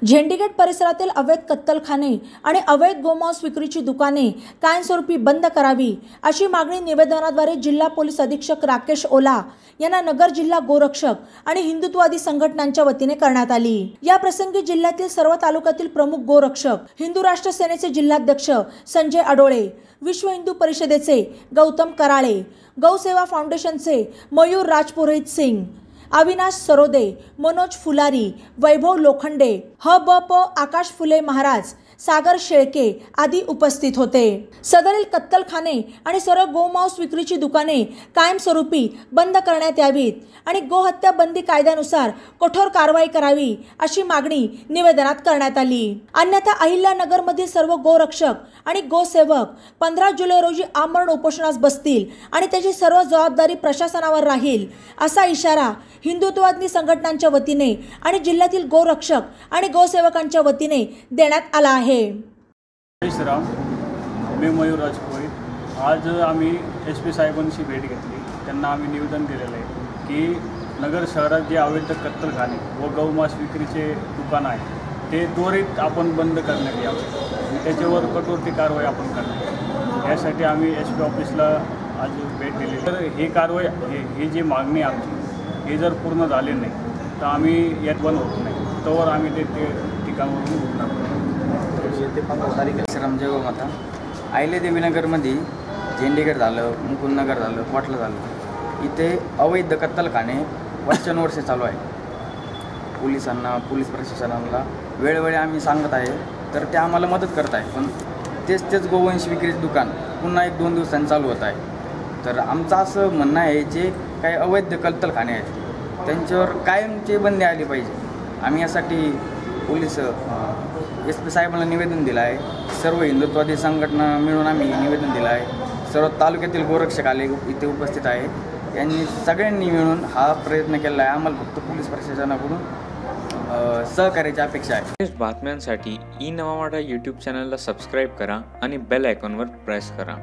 झेंडीगेट परिसरातील अवैध कत्तलखाने आणि अवैध गोमांस विक्रीची दुकाने कायमस्वरूपी बंद करावी अशी मागणी निवेदनाद्वारे जिल्हा पोलीस अधीक्षक राकेश ओला यांना नगर जिल्हा गोरक्षक आणि हिंदुत्ववादी संघटनांच्या वतीने करण्यात आली। या प्रसंगी जिल्ह्यातील सर्व तालुक्यातील प्रमुख गोरक्षक, हिंदू राष्ट्र सेनेचे जिल्हाध्यक्ष संजय अडोळे, विश्व हिंदू परिषदेचे गौतम कराळे, गौसेवा फाउंडेशनचे मयूर राजपुरोहित सिंग, अविनाश सरोदे, मनोज फुलारी, वैभव लोखंडे, ह.ब.प. आकाश फुले महाराज, सागर शेळके आदी उपस्थित होते। सदरील कत्तलखाने आणि सर्व गोमांस विक्रीची दुकाने कायमस्वरूपी बंद करण्यात यावीत आणि गोहत्या बंदी कायद्यानुसार कठोर कारवाई करावी अशी मागणी निवेदनात करण्यात आली। अन्यथा अहिल्यानगर मधील सर्व गोरक्षक आणि गोसेवक 15 जुलै रोजी आमरण उपोषणास बसतील आणि त्याची सर्व जबाबदारी प्रशासनावर राहील असा इशारा हिंदुत्ववादी संघटनांच्या वतीने आणि जिल्ह्यातील गोरक्षक आणि गोसेवकांच्या वतीने देण्यात आला आहे। जय श्रीराम। मी मयूर राजपुरोहित। आज आम्ही SP साहेबांची भेट घेतली। त्यांना आम्ही निवेदन दिलेलं आहे की नगर शहरात जे अवैध कत्तलखाने व गौमांस विक्रीचे दुकान आहे ते त्वरित आपण बंद करण्यात यावे, त्याच्यावर कठोर कारवाई आपण करणार यासाठी आम्ही SP ऑफिसला आज भेट दिली। तर ही कारवाई ही जी मागणी आमची हे जर पूर्ण झाले नाही तर आम्ही यात बंद होत नाही, तोवर आम्ही ते ठिकाणावरून उठणार। श्रीराम जय माता। अहिल्यादेवीनगरमध्ये झेंडीगेट झालं, मुकुंदनगर झालं, कोटला झालं, इथे अवैध कत्तलखाने वर्षानुवर्ष चालू आहे। पोलिसांना, पोलीस प्रशासनाला वेळोवेळी आम्ही सांगत आहे तर ते आम्हाला मदत करत आहे, पण तेच गोवंश विक्रीचे दुकान पुन्हा 1-2 दिवसांनी चालू होत आहे। तर आमचं असं म्हणणं आहे जे काही अवैध कत्तलखाने आहेत त्यांच्यावर कायमची बंदी आली पाहिजे। आम्ही यासाठी पोलीस SP साहेबांना निवेदन दिलं आहे। सर्व हिंदुत्ववादी संघटना मिळून आम्ही निवेदन दिलं आहे। सर्व तालुक्यातील गोरक्षक आले इथे उपस्थित आहे, यांनी सगळ्यांनी मिळून हा प्रयत्न केला आहे। आम्हाला फक्त पोलीस प्रशासनाकडून सहकार्याची अपेक्षा आहे। बातम्यांसाठी नवा मराठा यूट्यूब चॅनलला सबस्क्राईब करा आणि बेल आयकॉनवर प्रेस करा।